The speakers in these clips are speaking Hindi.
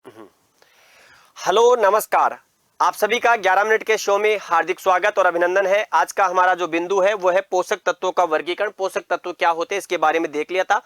हेलो नमस्कार। आप सभी का 11 मिनट के शो में हार्दिक स्वागत और अभिनंदन है। आज का हमारा जो बिंदु है वो है पोषक तत्वों का वर्गीकरण। पोषक तत्व क्या होते हैं इसके बारे में देख लिया था।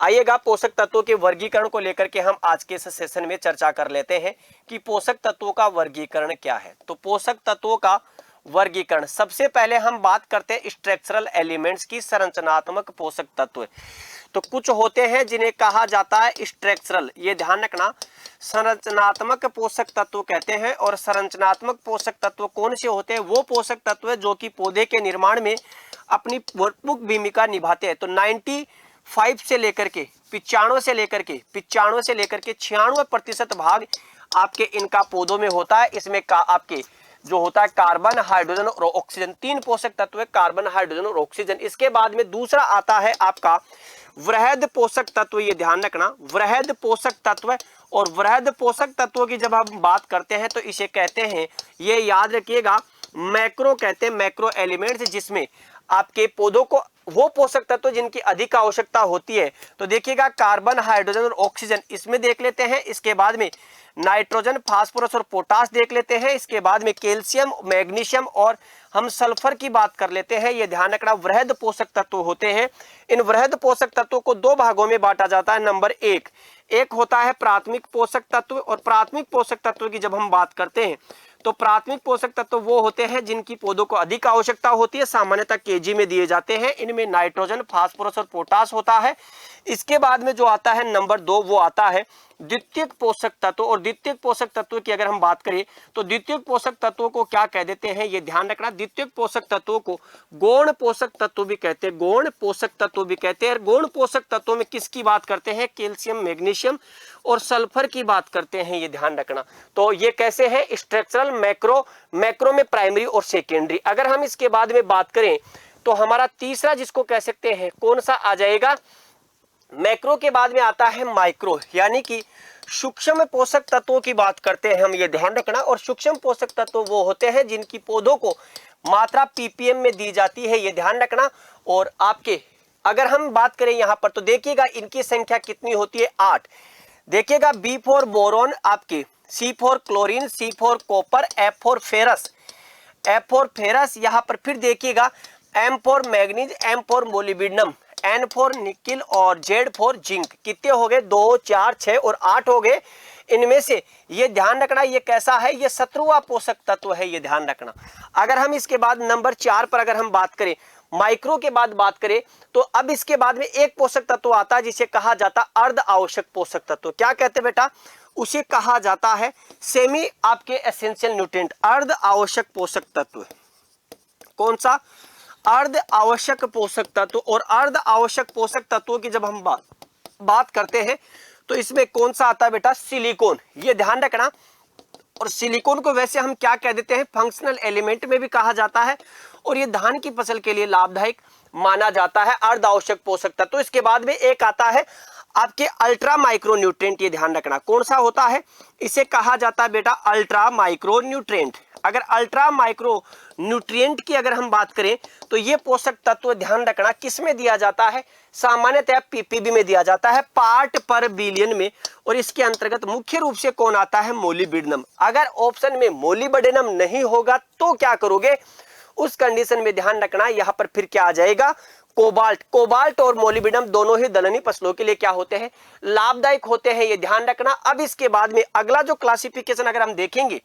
आइएगा पोषक तत्वों के वर्गीकरण को लेकर के हम आज के इस सेशन में चर्चा कर लेते हैं कि पोषक तत्वों का वर्गीकरण क्या है। तो पोषक तत्वों का वर्गीकरण, सबसे पहले हम बात करते हैं स्ट्रक्चरल एलिमेंट्स की, संरचनात्मक पोषक तत्व। तो कुछ होते हैं जिन्हें कहा जाता है स्ट्रक्चरल, ये ध्यान रखना, संरचनात्मक पोषक तत्व कहते हैं। और संरचनात्मक पोषक तत्व कौन से होते हैं? वो पोषक तत्व जो कि पौधे के निर्माण में अपनी प्रमुख भूमिका निभाते हैं। तो 95 से लेकर के 95 से लेकर के 96% भाग आपके इनका पौधों में होता है। इसमें का आपके जो होता है कार्बन, हाइड्रोजन और ऑक्सीजन, 3 पोषक तत्व है, कार्बन, हाइड्रोजन और ऑक्सीजन। इसके बाद में दूसरा आता है आपका वृहद पोषक तत्व, ये ध्यान रखना, वृहद पोषक तत्व। और वृहद पोषक तत्वों की जब हम बात करते हैं तो इसे कहते हैं, ये याद रखिएगा, मैक्रो कहते हैं, मैक्रो एलिमेंट्स, जिसमें आपके पौधों को वो पोषक तत्व जिनकी अधिक आवश्यकता होती है। तो देखिएगा कार्बन, हाइड्रोजन और ऑक्सीजन, इसमें देख लेते हैं। इसके बाद में नाइट्रोजन, फास्फोरस और पोटास देख लेते हैं। इसके बाद में कैल्शियम, मैग्नीशियम और हम सल्फर की बात कर लेते हैं। ये ध्यान रखना वृहद पोषक तत्व होते हैं। इन वृहद पोषक तत्वों को 2 भागों में बांटा जाता है। नंबर एक होता है प्राथमिक पोषक तत्व। और प्राथमिक पोषक तत्व की जब हम बात करते हैं तो प्राथमिक पोषक तत्व वो होते हैं जिनकी पौधों को अधिक आवश्यकता होती है, सामान्यतः केजी में दिए जाते हैं। इनमें नाइट्रोजन, फास्फोरस और पोटास होता है। इसके बाद में जो आता है नंबर 2, वो आता है द्वितीयक पोषक तत्व। और द्वितीयक पोषक तत्व की अगर हम बात करें तो द्वितीयक पोषक तत्वों को क्या कह देते हैं, ये ध्यान रखना, द्वितीयक पोषक तत्वों को गौण पोषक तत्व भी कहते हैं, गौण पोषक तत्व भी कहते हैं। गौण पोषक तत्वों में किसकी बात करते हैं? कैल्शियम, मैग्नीशियम और सल्फर की बात करते हैं, ये ध्यान रखना। तो ये कैसे है? स्ट्रक्चरल, मैक्रो में प्राइमरी और सेकेंडरी। अगर हम इसके बाद में बात करें तो हमारा तीसरा जिसको कह सकते हैं, कौन सा आ जाएगा? मैक्रो के बाद में आता है माइक्रो, यानी कि सूक्ष्म पोषक तत्वों की बात करते हैं हम, ये ध्यान रखना। और सूक्ष्म पोषक तत्व वो होते हैं जिनकी पौधों को मात्रा पीपीएम में दी जाती है, ये ध्यान रखना। और आपके अगर हम बात करें यहां पर तो देखिएगा इनकी संख्या कितनी होती है? 8। देखिएगा बी फॉर बोरोन, आपके C for chlorine, C for copper, F for ferrous, यहां पर फिर देखिएगा M for manganese, M for molybdenum, N for nickel और जेड फॉर जिंक। कितने हो गए? 2, 4, 6 और 8 हो गए। इनमें से ये ध्यान रखना ये कैसा है? ये 17वां पोषक तत्व है, ये ध्यान रखना। अगर हम इसके बाद नंबर 4 पर अगर हम बात करें, माइक्रो के बाद बात करें, तो अब इसके बाद में एक पोषक तत्व आता है जिसे कहा जाता है अर्ध आवश्यक पोषक तत्व। क्या कहते हैं बेटा? उसे कहा जाता है सेमी आपके एसेंशियल न्यूट्रिएंट, अर्ध आवश्यक पोषक तत्व। कौन सा? अर्ध आवश्यक पोषक तत्व। और अर्ध आवश्यक पोषक तत्वों की जब हम बात करते हैं तो इसमें कौन सा आता है बेटा? सिलिकॉन, ये ध्यान रखना। और सिलिकॉन को वैसे हम क्या कह देते हैं? फंक्शनल एलिमेंट में भी कहा जाता है। और ये धान की फसल के लिए लाभदायक माना जाता है, अर्ध आवश्यक पोषक तत्व। तो इसके बाद में एक आता है आपके अल्ट्रा माइक्रो न्यूट्रिएंट, ये ध्यान रखना। कौन सा होता है? इसे कहा जाता है बेटा अल्ट्रा माइक्रो न्यूट्रिएंट। अगर अल्ट्रा माइक्रो न्यूट्रिएंट की अगर हम बात करें तो ये पोषक तत्व ध्यान रखना किस में दिया जाता है? सामान्यतः पीपीबी में दिया जाता है, पार्ट पर बिलियन में। और इसके अंतर्गत मुख्य रूप से कौन आता है? मोलिब्डेनम। अगर ऑप्शन में मोलिब्डेनम नहीं होगा तो क्या करोगे? उस कंडीशन में ध्यान रखना यहां पर फिर क्या आ जाएगा? कोबाल्ट और मोलिब्डेनम दोनों ही दलहनी फसलों के लिए क्या होते हैं? लाभदायक होते हैं, ये ध्यान रखना। अब इसके बाद में अगला जो क्लासिफिकेशन अगर हम देखेंगे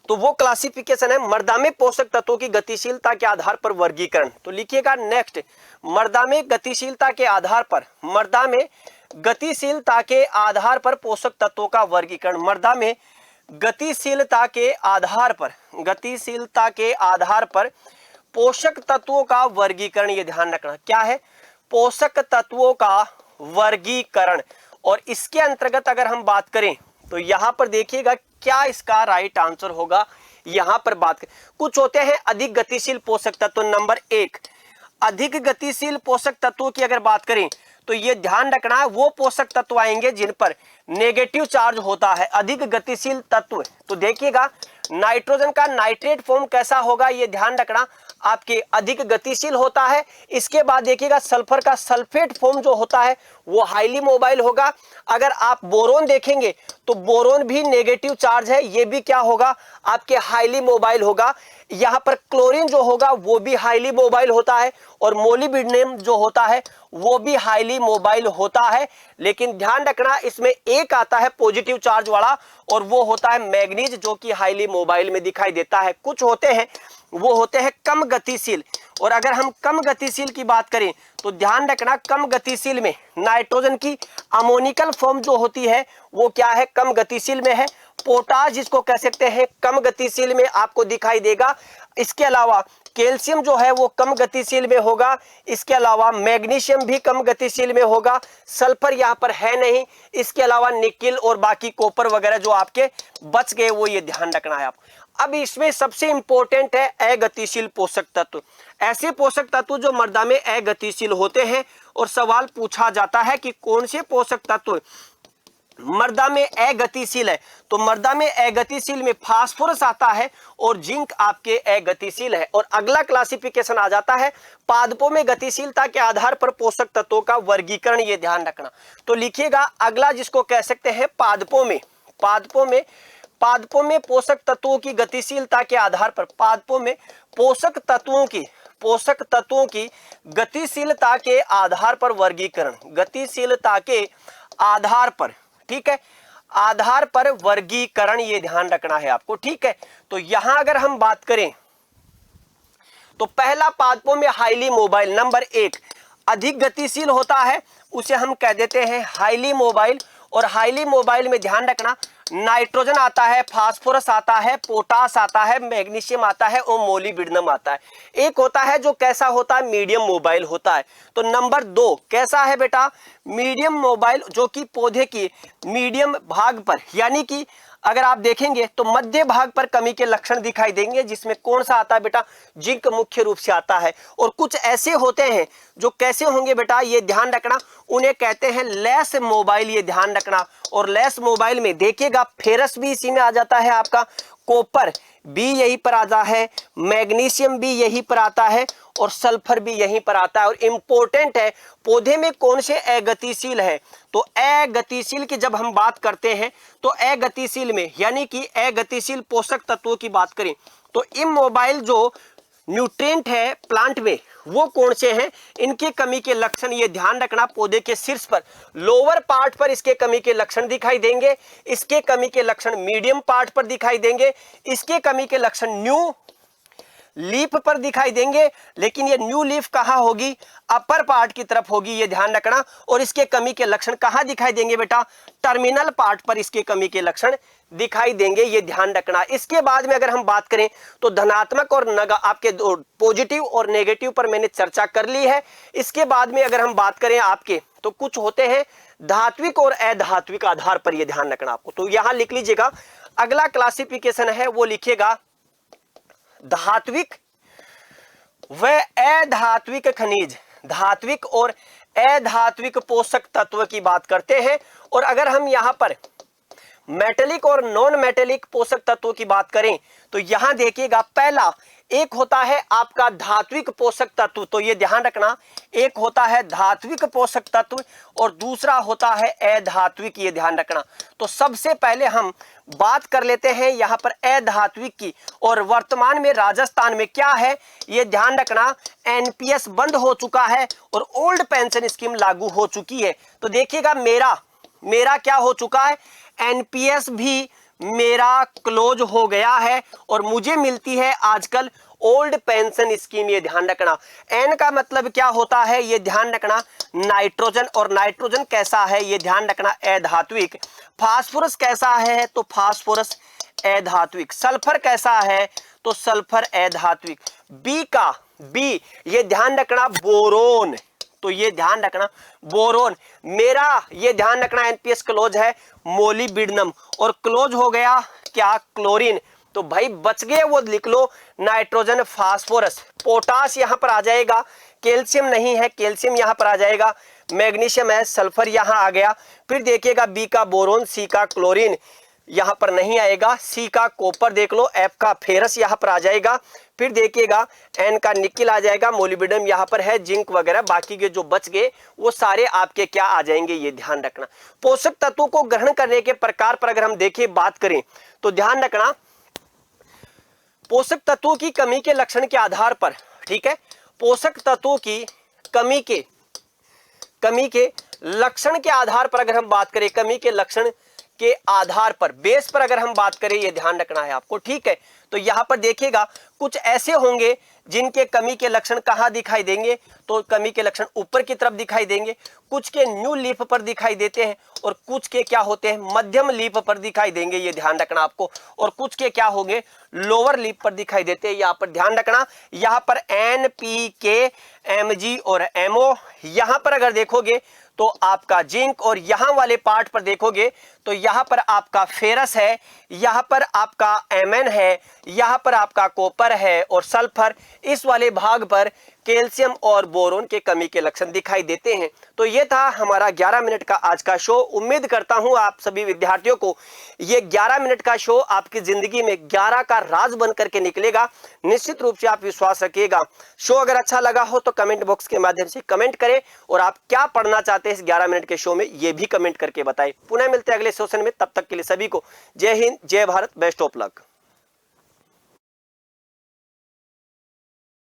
तो वो क्लासिफिकेशन है मृदा में पोषक तत्वों की गतिशीलता के आधार पर वर्गीकरण। तो लिखिएगा नेक्स्ट, मृदा में गतिशीलता के आधार पर, मृदा में गतिशीलता के आधार पर पोषक तत्वों का वर्गीकरण। मृदा में गतिशीलता के आधार पर, गतिशीलता के आधार पर पोषक तत्वों का वर्गीकरण, ये ध्यान रखना। क्या है? पोषक तत्वों का वर्गीकरण। और इसके अंतर्गत अगर हम बात करें तो यहां पर देखिएगा क्या इसका राइट आंसर होगा। यहां पर बात करें, कुछ होते हैं अधिक गतिशील पोषक तत्व। नंबर 1, अधिक गतिशील पोषक तत्वों की अगर बात करें तो ये ध्यान रखना वो पोषक तत्व आएंगे जिन पर नेगेटिव चार्ज होता है, अधिक गतिशील तत्व। तो देखिएगा नाइट्रोजन का नाइट्रेट फॉर्म कैसा होगा, ये ध्यान रखना आपके अधिक गतिशील होता है। इसके बाद देखिएगा सल्फर का सल्फेट फॉर्म जो होता है वो हाईली मोबाइल होगा। अगर आप बोरोन देखेंगे तो बोरोन भी नेगेटिव चार्ज है, ये भी क्या होगा आपके हाईली मोबाइल होगा। यहाँ पर क्लोरीन जो होगा वो भी हाईली मोबाइल होता है और मोलिब्डेनम जो होता है वो भी हाईली मोबाइल होता है। लेकिन ध्यान रखना इसमें एक आता है पॉजिटिव चार्ज वाला और वो होता है मैग्नीज, जो कि हाईली मोबाइल में दिखाई देता है। कुछ होते हैं वो होते हैं कम गतिशील, और अगर हम कम गतिशील की बात करें तो ध्यान रखना कम गतिशील में नाइट्रोजन की अमोनिकल फॉर्म जो होती है वो क्या है, कम गतिशील में है। पोटाश जिसको कह सकते हैं कम गतिशील में आपको दिखाई देगा। इसके अलावा कैल्शियम जो है वो कम गतिशील में होगा। इसके अलावा मैग्नीशियम भी कम गतिशील में होगा। सल्फर यहाँ पर है नहीं। इसके अलावा निकिल और बाकी कॉपर वगैरह जो आपके बच गए वो ये ध्यान रखना है आपको। अब इसमें सबसे इंपॉर्टेंट है अगतिशील पोषक तत्व। ऐसे पोषक तत्व जो मृदा में अगतिशील होते हैं और सवाल पूछा जाता है कि कौन से पोषक तत्व मृदा में अगतिशील है, तो मृदा में अगतिशील में फास्फोरस आता है और जिंक आपके अगतिशील है। और अगला क्लासिफिकेशन आ जाता है पादपों में गतिशीलता के आधार पर पोषक तत्वों का वर्गीकरण, ये ध्यान रखना। तो लिखिएगा अगला जिसको कह सकते हैं पादपों में पोषक तत्वों की गतिशीलता के आधार पर, पादपों में पोषक तत्वों की गतिशीलता के आधार पर वर्गीकरण, गतिशीलता के आधार पर, ठीक है, आधार पर वर्गीकरण, ये ध्यान रखना है आपको, ठीक है। तो यहां अगर हम बात करें तो पहला पादपों में हाईली मोबाइल, नंबर 1 अधिक गतिशील होता है उसे हम कह देते हैं हाईली मोबाइल। और हाईली मोबाइल में ध्यान रखना नाइट्रोजन आता है, फास्फोरस आता है, पोटाश आता है, मैग्नीशियम आता है और मोलिब्डेनम आता है। एक होता है जो कैसा होता है, मीडियम मोबाइल होता है। तो नंबर 2 कैसा है बेटा, मीडियम मोबाइल, जो कि पौधे की मीडियम भाग पर, यानी कि अगर आप देखेंगे तो मध्य भाग पर कमी के लक्षण दिखाई देंगे, जिसमें कौन सा आता है बेटा, जिंक मुख्य रूप से आता है। और कुछ ऐसे होते हैं जो कैसे होंगे बेटा, ये ध्यान रखना, उन्हें कहते हैं लेस मोबाइल, ये ध्यान रखना। और लेस मोबाइल में देखिएगा फेरस भी इसी में आ जाता है आपका, कॉपर भी यहीं पर आता है, मैग्नीशियम भी यहीं पर आता है और सल्फर भी यहीं पर आता है। और इंपॉर्टेंट है पौधे में कौन से अगतिशील है, तो अगतिशील की जब हम बात करते हैं तो अगतिशील में, यानी कि अगतिशील पोषक तत्वों की बात करें तो इमोबाइल जो न्यूट्रिएंट है प्लांट में वो कौन से हैं, इनकी कमी के लक्षण ये ध्यान रखना, पौधे के शीर्ष पर लोअर पार्ट पर इसके कमी के लक्षण दिखाई देंगे, इसके कमी के लक्षण मीडियम पार्ट पर दिखाई देंगे, इसके कमी के लक्षण न्यू लीफ पर दिखाई देंगे। लेकिन ये न्यू लीफ कहाँ होगी, अपर पार्ट की तरफ होगी, ये ध्यान रखना। और इसके कमी के लक्षण कहाँ दिखाई देंगे बेटा, टर्मिनल पार्ट पर इसके कमी के लक्षण दिखाई देंगे, ये ध्यान रखना। इसके बाद में अगर हम बात करें तो धनात्मक और आपके पॉजिटिव और नेगेटिव पर मैंने चर्चा कर ली है। इसके बाद में अगर हम बात करें आपके तो कुछ होते हैं धात्विक और अधात्विक आधार पर, ये ध्यान रखना आपको। तो यहां लिख लीजिएगा अगला क्लासिफिकेशन है वो लिखिएगा धात्विक व अधात्विक खनिज, धात्विक और अधात्विक पोषक तत्व की बात करते हैं। और अगर हम यहां पर मेटेलिक और नॉन मेटेलिक पोषक तत्वों की बात करें तो यहां देखिएगा पहला एक होता है आपका धात्विक पोषक तत्व, तो ये ध्यान रखना, एक होता है धात्विक पोषक तत्व और दूसरा होता है अधात्विक, ये ध्यान रखना। तो सबसे पहले हम बात कर लेते हैं यहाँ पर अधात्विक की। और वर्तमान में राजस्थान में क्या है ये ध्यान रखना, एनपीएस बंद हो चुका है और ओल्ड पेंशन स्कीम लागू हो चुकी है। तो देखिएगा मेरा क्या हो चुका है, एनपीएस भी मेरा क्लोज हो गया है और मुझे मिलती है आजकल ओल्ड पेंशन स्कीम, ये ध्यान रखना। एन का मतलब क्या होता है ये ध्यान रखना, नाइट्रोजन, और नाइट्रोजन कैसा है ये ध्यान रखना, अधात्विक। फास्फोरस कैसा है तो फास्फोरस अधात्विक। सल्फर कैसा है तो सल्फर अधात्विक। बी ये ध्यान रखना बोरोन, तो ये ध्यान रखना बोरोन मेरा, ये ध्यान रखना एनपीएस क्लोज है मोलिब्डेनम, और क्लोज हो गया क्या, क्लोरीन। तो भाई बच गए वो लिख लो नाइट्रोजन, फास्फोरस, पोटाश यहां पर आ जाएगा, कैल्शियम नहीं है, कैल्शियम यहां पर आ जाएगा, मैग्नीशियम है, सल्फर यहां आ गया। फिर देखिएगा बी का बोरोन, सी का क्लोरीन यहां पर नहीं आएगा, सी का कॉपर देख लो, एफ का फेरस यहां पर आ जाएगा। फिर देखिएगा एन का निकेल आ जाएगा, मोलिब्डेनम यहाँ पर है, जिंक वगैरह, बाकी के जो बच गए वो सारे आपके क्या आ जाएंगे, ये ध्यान रखना। पोषक तत्वों को ग्रहण करने के प्रकार पर अगर हम देखें बात करें तो ध्यान रखना, पोषक तत्वों की कमी के लक्षण के आधार पर, ठीक है, पोषक तत्वों की कमी के लक्षण के आधार पर अगर हम बात करें, कमी के लक्षण के आधार पर, बेस पर अगर हम बात करें, ये ध्यान रखना है आपको, ठीक है। तो यहां पर देखिएगा कुछ ऐसे होंगे जिनके कमी के लक्षण कहां दिखाई देंगे, तो कमी के लक्षण ऊपर की तरफ दिखाई देंगे, कुछ के न्यू लीफ पर दिखाई देते हैं और कुछ के क्या होते हैं, मध्यम लीफ पर दिखाई देंगे, ये ध्यान रखना आपको, और कुछ के क्या होंगे, लोअर लीफ पर दिखाई देते हैं, यहां पर ध्यान रखना। यहां पर NPK, Mg और MO, यहां पर अगर देखोगे तो आपका जिंक, और यहां वाले पार्ट पर देखोगे तो यहां पर आपका फेरस है, यहां पर आपका Mn है, यहां पर आपका कॉपर है और सल्फर, इस वाले भाग पर कैल्शियम और बोरोन के कमी के लक्षण दिखाई देते हैं। तो ये था हमारा 11 मिनट का आज का शो। उम्मीद करता हूं आप सभी विद्यार्थियों को ये 11 मिनट का शो आपकी जिंदगी में 11 का राज बन करके निकलेगा। निश्चित रूप से आप विश्वास रखिएगा। शो अगर अच्छा लगा हो तो कमेंट बॉक्स के माध्यम से कमेंट करें, और आप क्या पढ़ना चाहते हैं इस 11 मिनट के शो में ये भी कमेंट करके बताएं। पुनः मिलते हैं अगले सेशन में, तब तक के लिए सभी को जय हिंद, जय भारत, बेस्ट ऑफ लक।